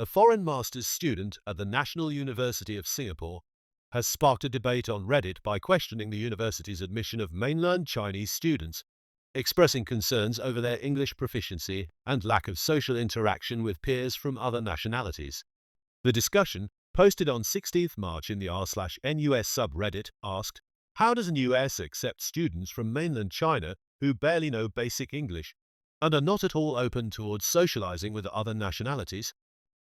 A foreign master's student at the National University of Singapore has sparked a debate on Reddit by questioning the university's admission of mainland Chinese students, expressing concerns over their English proficiency and lack of social interaction with peers from other nationalities. The discussion, posted on 16th March in the r/NUS subreddit, asked, "How does NUS accept students from mainland China who barely know basic English and are not at all open towards socializing with other nationalities?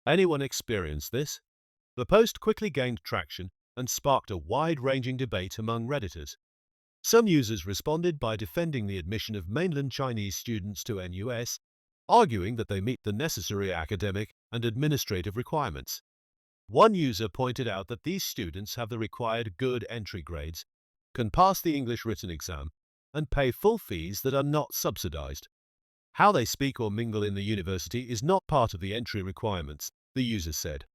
Anyone experience this?" The post quickly gained traction and sparked a wide-ranging debate among Redditors. Some users responded by defending the admission of mainland Chinese students to NUS, arguing that they meet the necessary academic and administrative requirements. One user pointed out that these students have the required good entry grades, can pass the English written exam, and pay full fees that are not subsidized. How they speak or mingle in the university is not part of the entry requirements, the user said.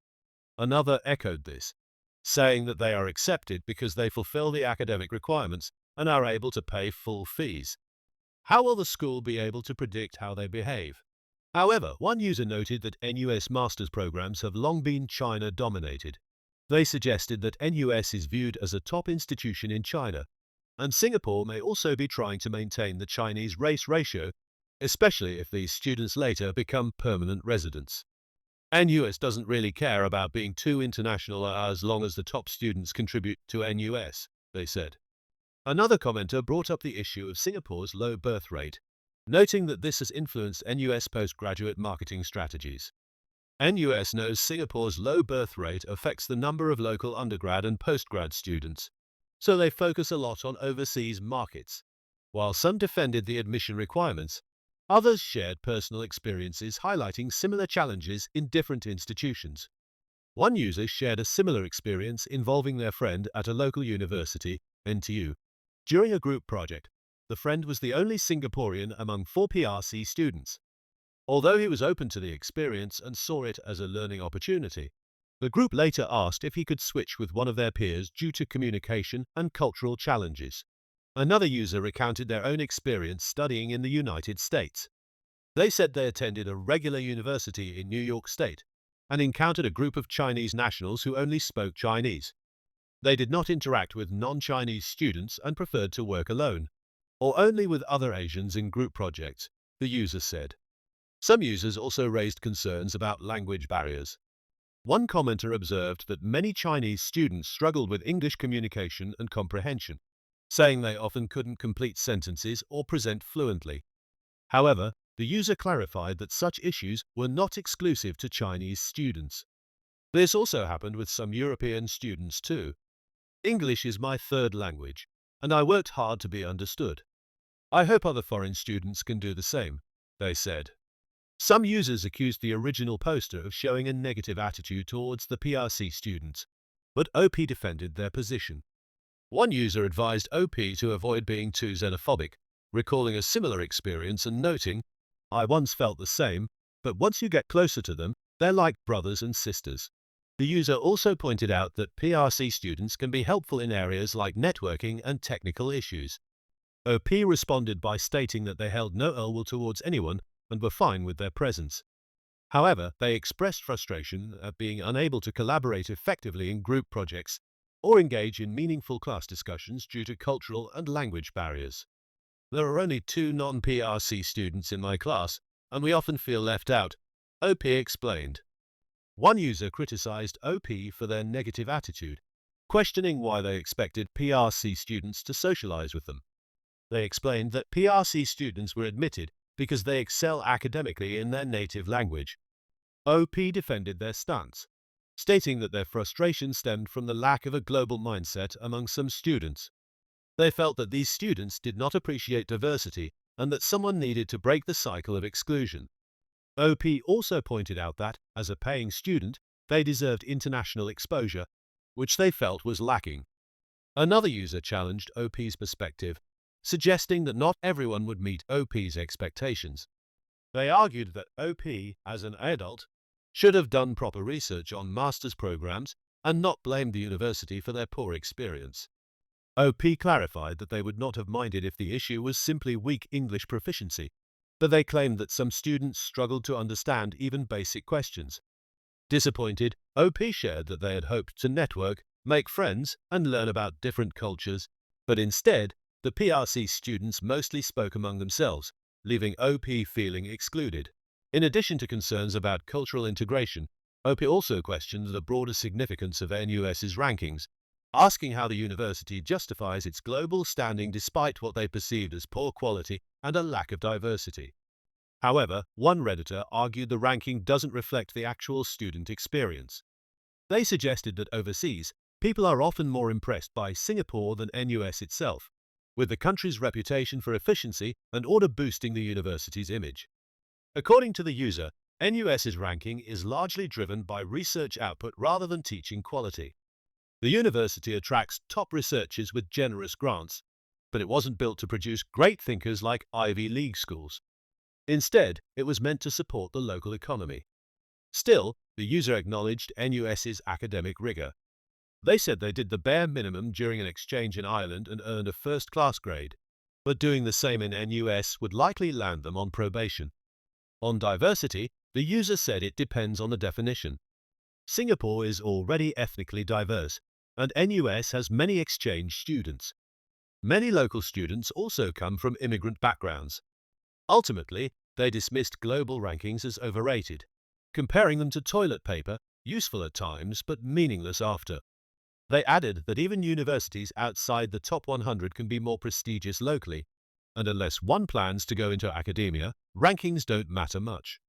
Another echoed this, saying that they are accepted because they fulfill the academic requirements and are able to pay full fees. How will the school be able to predict how they behave? However, one user noted that NUS Master's programs have long been China-dominated. They suggested that NUS is viewed as a top institution in China, and Singapore may also be trying to maintain the Chinese race ratio, especially if these students later become permanent residents. NUS doesn't really care about being too international as long as the top students contribute to NUS, they said. Another commenter brought up the issue of Singapore's low birth rate, noting that this has influenced NUS postgraduate marketing strategies. NUS knows Singapore's low birth rate affects the number of local undergrad and postgrad students, so they focus a lot on overseas markets. While some defended the admission requirements, others shared personal experiences highlighting similar challenges in different institutions. One user shared a similar experience involving their friend at a local university, NTU. During a group project, the friend was the only Singaporean among 4 PRC students. Although he was open to the experience and saw it as a learning opportunity, the group later asked if he could switch with one of their peers due to communication and cultural challenges. Another user recounted their own experience studying in the United States. They said they attended a regular university in New York State and encountered a group of Chinese nationals who only spoke Chinese. They did not interact with non-Chinese students and preferred to work alone, or only with other Asians in group projects, the user said. Some users also raised concerns about language barriers. One commenter observed that many Chinese students struggled with English communication and comprehension, saying they often couldn't complete sentences or present fluently. However, the user clarified that such issues were not exclusive to Chinese students. This also happened with some European students too. "English is my third language, and I worked hard to be understood. I hope other foreign students can do the same," they said. Some users accused the original poster of showing a negative attitude towards the PRC students, but OP defended their position. One user advised OP to avoid being too xenophobic, recalling a similar experience and noting, "I once felt the same, but once you get closer to them, they're like brothers and sisters." The user also pointed out that PRC students can be helpful in areas like networking and technical issues. OP responded by stating that they held no ill will towards anyone and were fine with their presence. However, they expressed frustration at being unable to collaborate effectively in group projects or engage in meaningful class discussions due to cultural and language barriers. "There are only 2 non-PRC students in my class, and we often feel left out," OP explained. One user criticized OP for their negative attitude, questioning why they expected PRC students to socialize with them. They explained that PRC students were admitted because they excel academically in their native language. OP defended their stance, stating that their frustration stemmed from the lack of a global mindset among some students. They felt that these students did not appreciate diversity and that someone needed to break the cycle of exclusion. OP also pointed out that, as a paying student, they deserved international exposure, which they felt was lacking. Another user challenged OP's perspective, suggesting that not everyone would meet OP's expectations. They argued that OP, as an adult, should have done proper research on master's programs and not blamed the university for their poor experience. OP clarified that they would not have minded if the issue was simply weak English proficiency, but they claimed that some students struggled to understand even basic questions. Disappointed, OP shared that they had hoped to network, make friends, and learn about different cultures, but instead, the PRC students mostly spoke among themselves, leaving OP feeling excluded. In addition to concerns about cultural integration, OP also questioned the broader significance of NUS's rankings, asking how the university justifies its global standing despite what they perceived as poor quality and a lack of diversity. However, one Redditor argued the ranking doesn't reflect the actual student experience. They suggested that overseas, people are often more impressed by Singapore than NUS itself, with the country's reputation for efficiency and order boosting the university's image. According to the user, NUS's ranking is largely driven by research output rather than teaching quality. The university attracts top researchers with generous grants, but it wasn't built to produce great thinkers like Ivy League schools. Instead, it was meant to support the local economy. Still, the user acknowledged NUS's academic rigor. They said they did the bare minimum during an exchange in Ireland and earned a first-class grade, but doing the same in NUS would likely land them on probation. On diversity, the user said it depends on the definition. Singapore is already ethnically diverse, and NUS has many exchange students. Many local students also come from immigrant backgrounds. Ultimately, they dismissed global rankings as overrated, comparing them to toilet paper, useful at times but meaningless after. They added that even universities outside the top 100 can be more prestigious locally, and unless one plans to go into academia, rankings don't matter much.